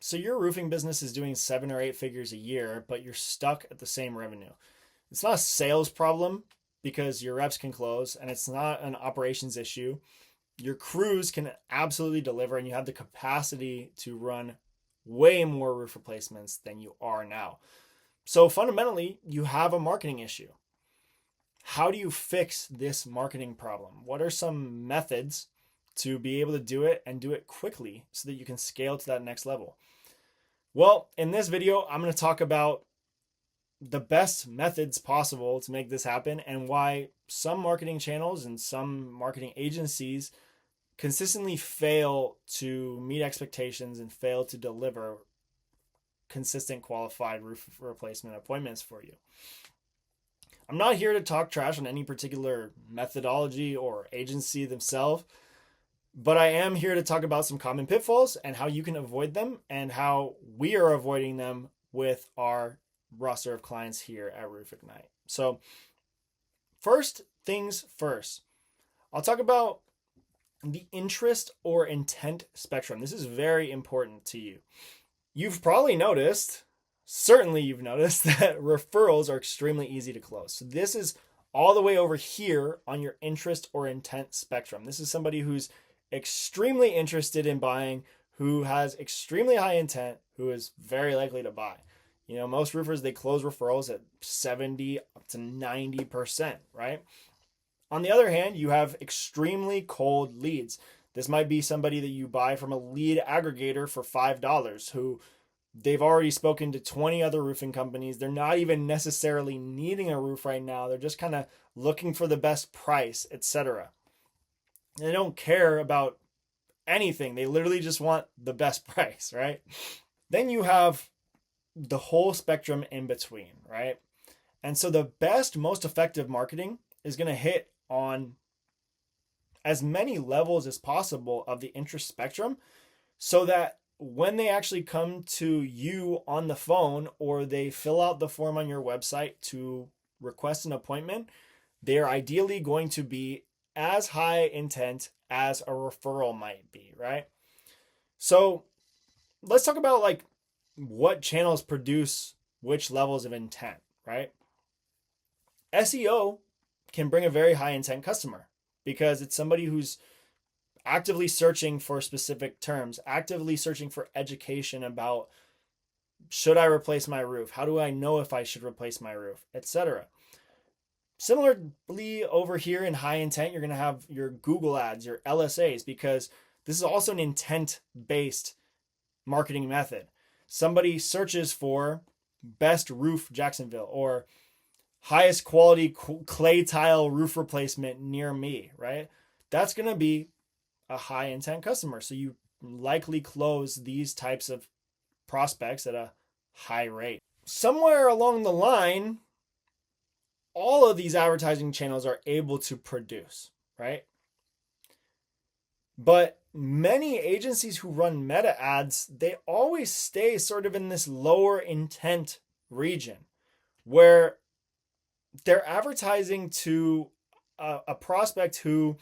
So your roofing business is doing 7 or 8 figures a year, but you're stuck at the same revenue. It's not a sales problem because your reps can close, and it's not an operations issue. Your crews can absolutely deliver, and you have the capacity to run way more roof replacements than you are now. So fundamentally, you have a marketing issue. How do you fix this marketing problem? What are some methods to be able to do it and do it quickly so that you can scale to that next level? Well, in this video, I'm going to talk about the best methods possible to make this happen and why some marketing channels and some marketing agencies consistently fail to meet expectations and fail to deliver consistent qualified roof replacement appointments for you. I'm not here to talk trash on any particular methodology or agency themselves, but I am here to talk about some common pitfalls and how you can avoid them and how we are avoiding them with our roster of clients here at Roof Ignite. So first things first, I'll talk about the interest or intent spectrum. This is very important to you. You've probably noticed, certainly you've noticed, that referrals are extremely easy to close. So this is all the way over here on your interest or intent spectrum. This is somebody who's extremely interested in buying, who has extremely high intent, who is very likely to buy. You know, most roofers, they close referrals at 70 up to 90%, right? On the other hand, you have extremely cold leads. This might be somebody that you buy from a lead aggregator for $5 who they've already spoken to 20 other roofing companies. They're not even necessarily needing a roof right now. They're just kind of looking for the best price, etc. They don't care about anything. They literally just want the best price, right? Then you have the whole spectrum in between, right? And so the best, most effective marketing is going to hit on as many levels as possible of the interest spectrum so that when they actually come to you on the phone or they fill out the form on your website to request an appointment, they're ideally going to be as high intent as a referral might be, right? So let's talk about like what channels produce which levels of intent, right? SEO can bring a very high intent customer because it's somebody who's actively searching for specific terms, actively searching for education about should I replace my roof? How do I know if I should replace my roof, etc. Similarly, over here in high intent, you're going to have your Google ads, your LSAs, because this is also an intent-based marketing method. Somebody searches for best roof Jacksonville or highest quality clay tile roof replacement near me, right? That's going to be a high intent customer. So you likely close these types of prospects at a high rate. Somewhere along the line, all of these advertising channels are able to produce, right? But many agencies who run meta ads, they always stay sort of in this lower intent region where they're advertising to a prospect who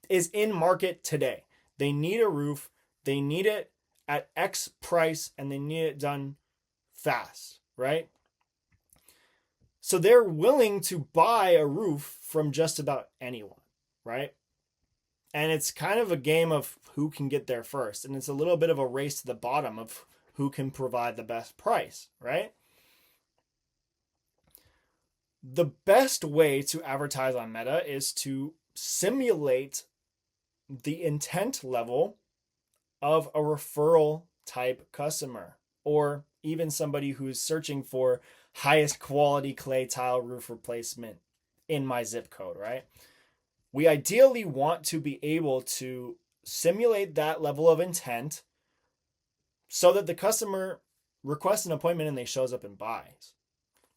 is in market today. They need a roof, they need it at X price, and they need it done fast, right? So they're willing to buy a roof from just about anyone, right? And it's kind of a game of who can get there first. And it's a little bit of a race to the bottom of who can provide the best price, right? The best way to advertise on Meta is to simulate the intent level of a referral type customer or even somebody who's searching for highest quality clay tile roof replacement in my zip code, right? We ideally want to be able to simulate that level of intent so that the customer requests an appointment and they shows up and buys.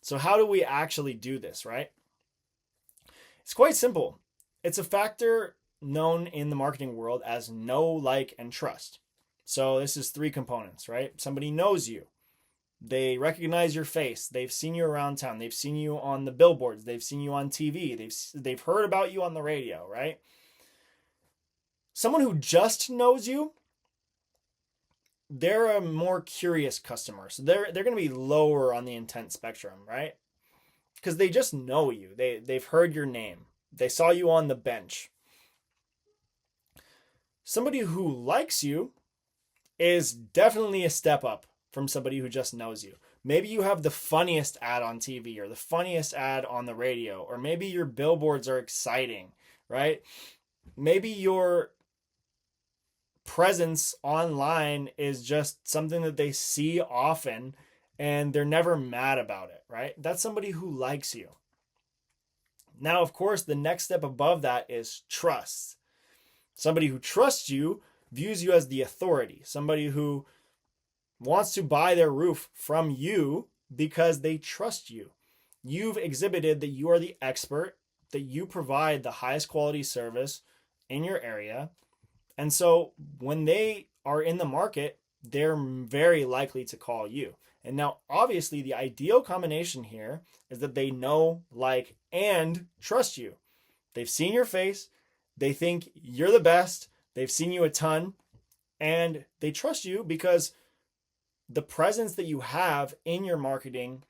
So how do we actually do this, right? It's quite simple. It's a factor known in the marketing world as know, like, and trust. So this is 3 components, right? Somebody knows you. They recognize your face. They've seen you around town. They've seen you on the billboards. They've seen you on TV. They've heard about you on the radio, right? Someone who just knows you, they're a more curious customer. So they're going to be lower on the intent spectrum, right? Because they just know you. They've heard your name. They saw you on the bench. Somebody who likes you is definitely a step up from somebody who just knows you. Maybe you have the funniest ad on TV or the funniest ad on the radio, or maybe your billboards are exciting, right? Maybe your presence online is just something that they see often and they're never mad about it, right? That's somebody who likes you. Now, of course, the next step above that is trust. Somebody who trusts you views you as the authority, somebody who wants to buy their roof from you because they trust you. You've exhibited that you are the expert, that you provide the highest quality service in your area. And so when they are in the market, they're very likely to call you. And now, obviously, the ideal combination here is that they know, like, and trust you. They've seen your face. They think you're the best. They've seen you a ton. And they trust you because the presence that you have in your marketing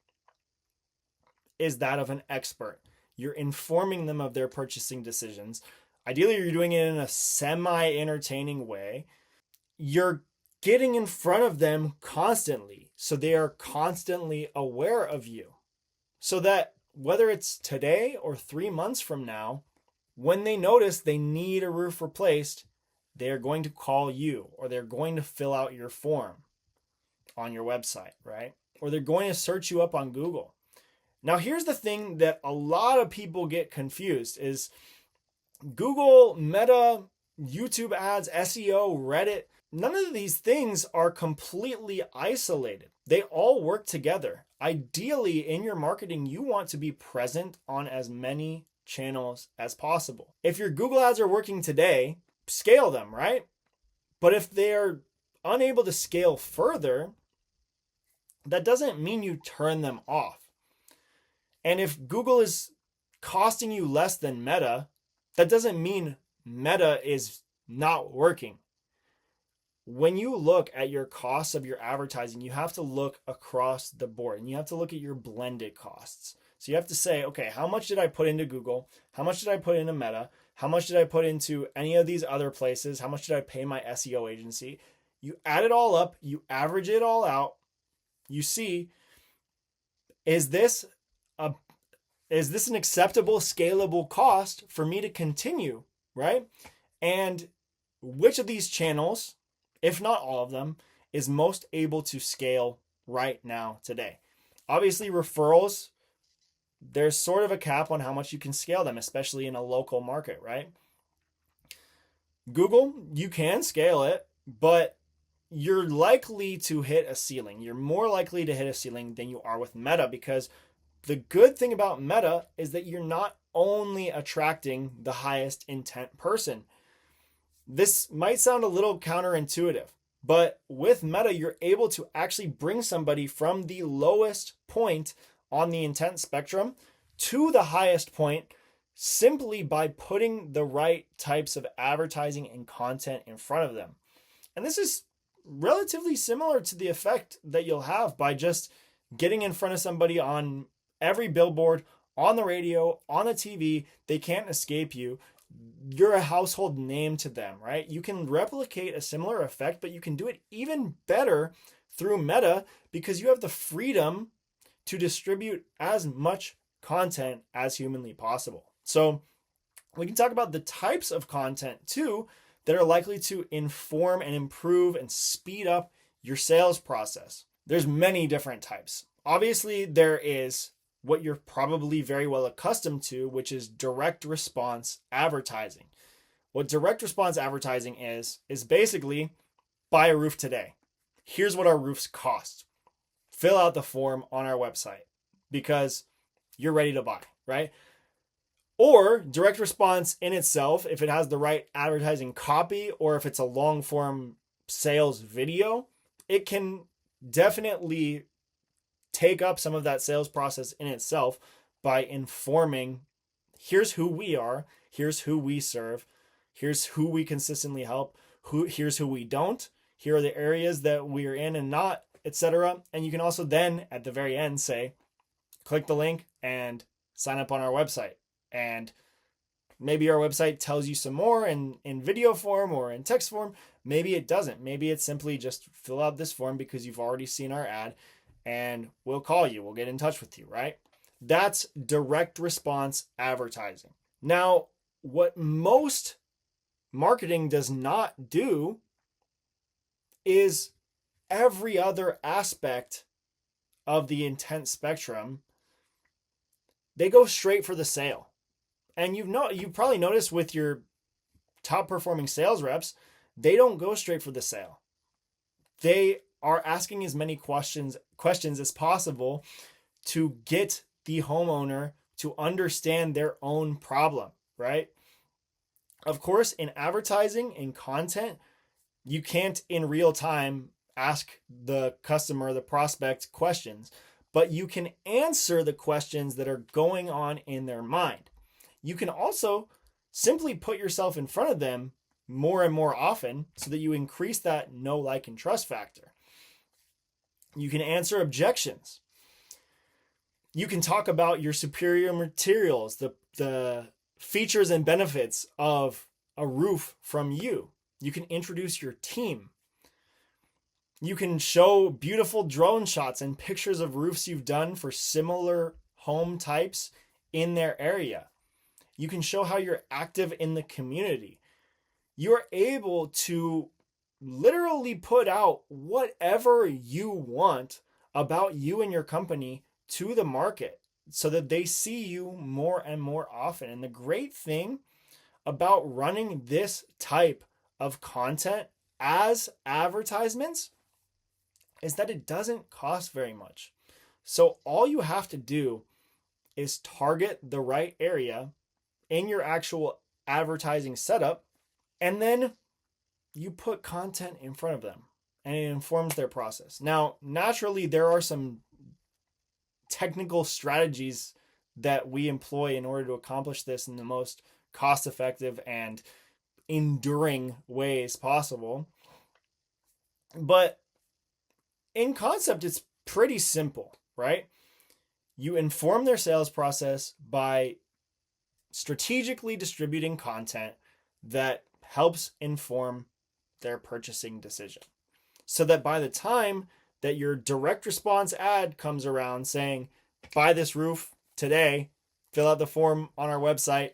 is that of an expert. You're informing them of their purchasing decisions. Ideally, you're doing it in a semi-entertaining way. You're getting in front of them constantly, so they are constantly aware of you. So that whether it's today or 3 months from now, when they notice they need a roof replaced, they are going to call you, or they're going to fill out your form on your website, right? Or they're going to search you up on Google. Now, here's the thing that a lot of people get confused is Google, Meta, YouTube ads, SEO, Reddit, none of these things are completely isolated. They all work together. Ideally, in your marketing, you want to be present on as many channels as possible. If your Google ads are working today, scale them, right? But if they're unable to scale further, that doesn't mean you turn them off. And if Google is costing you less than Meta, that doesn't mean Meta is not working. When you look at your costs of your advertising, you have to look across the board and you have to look at your blended costs. So you have to say, okay, how much did I put into Google? How much did I put into Meta? How much did I put into any of these other places? How much did I pay my SEO agency? You add it all up, you average it all out. You see, is this an acceptable, scalable cost for me to continue, right? And which of these channels, if not all of them, is most able to scale right now today? Obviously, referrals, there's sort of a cap on how much you can scale them, especially in a local market, right? Google, you can scale it, but you're likely to hit a ceiling. You're more likely to hit a ceiling than you are with Meta, because the good thing about Meta is that you're not only attracting the highest intent person. This might sound a little counterintuitive, but with Meta, you're able to actually bring somebody from the lowest point on the intent spectrum to the highest point simply by putting the right types of advertising and content in front of them. And this is relatively similar to the effect that you'll have by just getting in front of somebody on every billboard, on the radio, on the TV. They can't escape you. You're a household name to them, right? You can replicate a similar effect, but you can do it even better through Meta because you have the freedom to distribute as much content as humanly possible. So we can talk about the types of content too that are likely to inform and improve and speed up your sales process. There's many different types. Obviously, there is what you're probably very well accustomed to, which is direct response advertising. What direct response advertising is basically buy a roof today. Here's what our roofs cost. Fill out the form on our website because you're ready to buy, right? Or direct response in itself, if it has the right advertising copy or if it's a long form sales video, it can definitely take up some of that sales process in itself by informing, here's who we are, here's who we serve, here's who we consistently help, here's who we don't, Here are the areas that we're in and not, etc. And you can also then at the very end say, click the link and sign up on our website. And maybe our website tells you some more in video form or in text form. Maybe it doesn't. Maybe it's simply just fill out this form because you've already seen our ad and we'll call you. We'll get in touch with you, right? That's direct response advertising. Now, what most marketing does not do is every other aspect of the intent spectrum. They go straight for the sale. And you've probably noticed with your top performing sales reps, they don't go straight for the sale. They are asking as many questions as possible to get the homeowner to understand their own problem, right? Of course, in advertising, in content, you can't in real time ask the customer, the prospect, questions, but you can answer the questions that are going on in their mind. You can also simply put yourself in front of them more and more often so that you increase that know, like, and trust factor. You can answer objections. You can talk about your superior materials, the features and benefits of a roof from you. You can introduce your team. You can show beautiful drone shots and pictures of roofs you've done for similar home types in their area. You can show how you're active in the community. You're able to literally put out whatever you want about you and your company to the market so that they see you more and more often. And the great thing about running this type of content as advertisements is that it doesn't cost very much. So all you have to do is target the right area in your actual advertising setup, and then you put content in front of them and it informs their process. Now, naturally, there are some technical strategies that we employ in order to accomplish this in the most cost-effective and enduring ways possible. But in concept, it's pretty simple, right? You inform their sales process by strategically distributing content that helps inform their purchasing decision. So that by the time that your direct response ad comes around saying, buy this roof today, fill out the form on our website,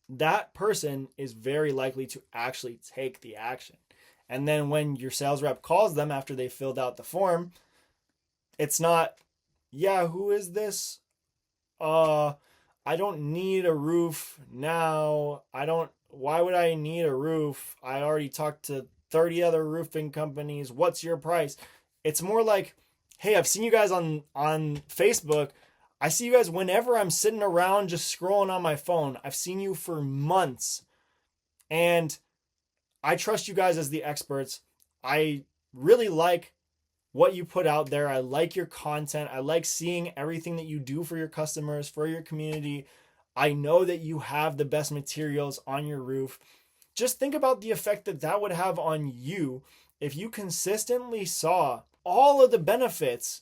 that person is very likely to actually take the action. And then when your sales rep calls them after they filled out the form, it's not, yeah, who is this? I don't need a roof now. Why would I need a roof? I already talked to 30 other roofing companies. What's your price? It's more like, hey, I've seen you guys on Facebook. I see you guys whenever I'm sitting around just scrolling on my phone. I've seen you for months. And I trust you guys as the experts. I really like what you put out there. I like your content. I like seeing everything that you do for your customers, for your community. I know that you have the best materials on your roof. Just think about the effect that would have on you if you consistently saw all of the benefits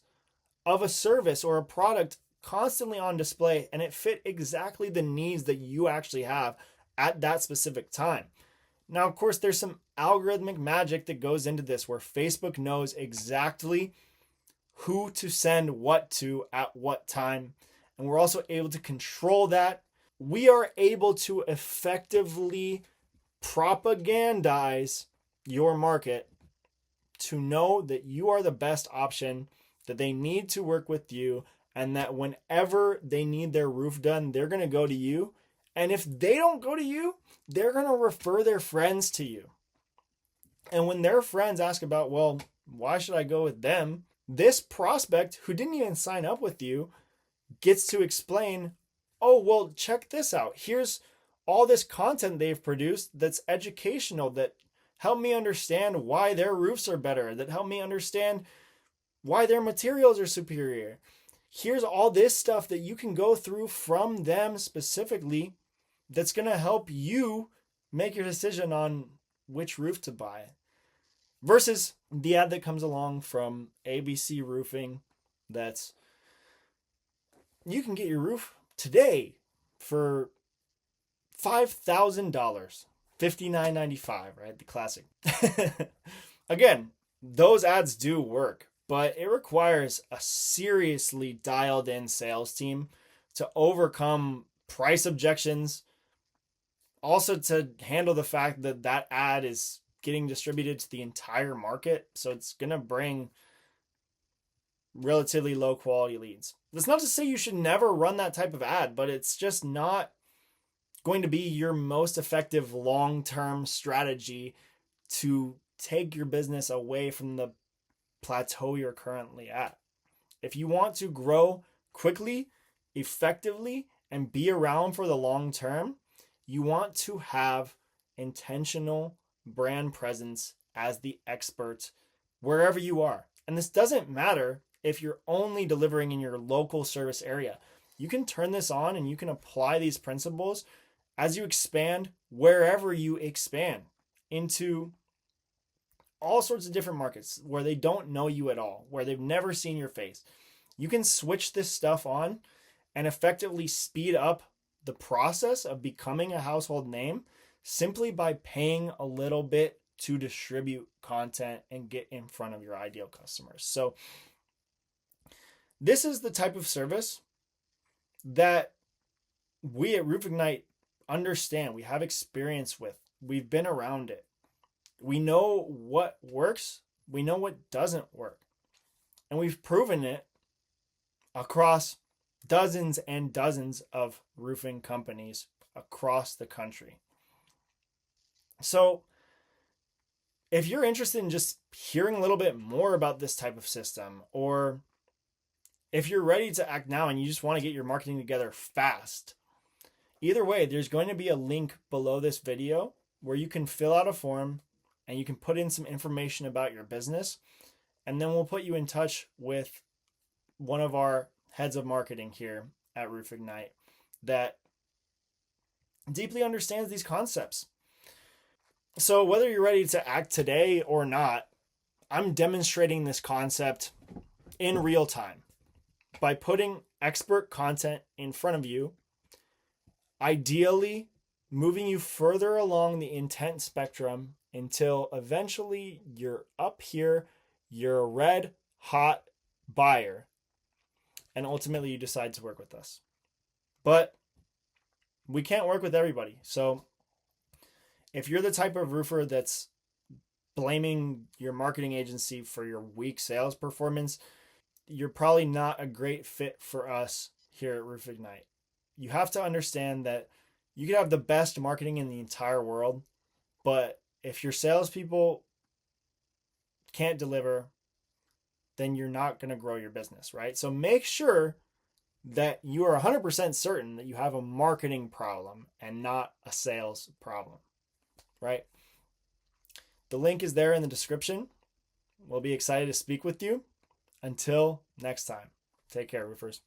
of a service or a product constantly on display and it fit exactly the needs that you actually have at that specific time. Now, of course, there's some algorithmic magic that goes into this where Facebook knows exactly who to send what to at what time. And we're also able to control that. We are able to effectively propagandize your market to know that you are the best option, that they need to work with you, and that whenever they need their roof done, they're going to go to you. And if they don't go to you, they're going to refer their friends to you. And when their friends ask about, well, why should I go with them? This prospect who didn't even sign up with you gets to explain, oh, well, check this out. Here's all this content they've produced that's educational, that help me understand why their roofs are better, that help me understand why their materials are superior. Here's all this stuff that you can go through from them specifically that's going to help you make your decision on which roof to buy. versus the ad that comes along from ABC Roofing that's, you can get your roof today for $5,000, $59.95, right? The classic. Again, those ads do work, but it requires a seriously dialed in sales team to overcome price objections, also to handle the fact that that ad is getting distributed to the entire market. So it's going to bring relatively low quality leads. That's not to say you should never run that type of ad, but it's just not going to be your most effective long-term strategy to take your business away from the plateau you're currently at. If you want to grow quickly, effectively, and be around for the long term, you want to have intentional brand presence as the expert wherever you are. And this doesn't matter if you're only delivering in your local service area. You can turn this on and you can apply these principles as you expand wherever you expand into all sorts of different markets where they don't know you at all, where they've never seen your face. You can switch this stuff on and effectively speed up the process of becoming a household name simply by paying a little bit to distribute content and get in front of your ideal customers. So this is the type of service that we at Roof Ignite understand, we have experience with, we've been around it. We know what works, we know what doesn't work. And we've proven it across dozens and dozens of roofing companies across the country. So if you're interested in just hearing a little bit more about this type of system, or if you're ready to act now and you just want to get your marketing together fast, either way, there's going to be a link below this video where you can fill out a form and you can put in some information about your business. And then we'll put you in touch with one of our heads of marketing here at Roof Ignite that deeply understands these concepts. So whether you're ready to act today or not, I'm demonstrating this concept in real time by putting expert content in front of you, ideally moving you further along the intent spectrum until eventually you're up here, you're a red hot buyer, and ultimately you decide to work with us. But we can't work with everybody. So if you're the type of roofer that's blaming your marketing agency for your weak sales performance, you're probably not a great fit for us here at Roof Ignite. You have to understand that you could have the best marketing in the entire world, but if your salespeople can't deliver, then you're not going to grow your business, right? So make sure that you are 100% certain that you have a marketing problem and not a sales problem, right? The link is there in the description. We'll be excited to speak with you. Until next time, take care, roofers.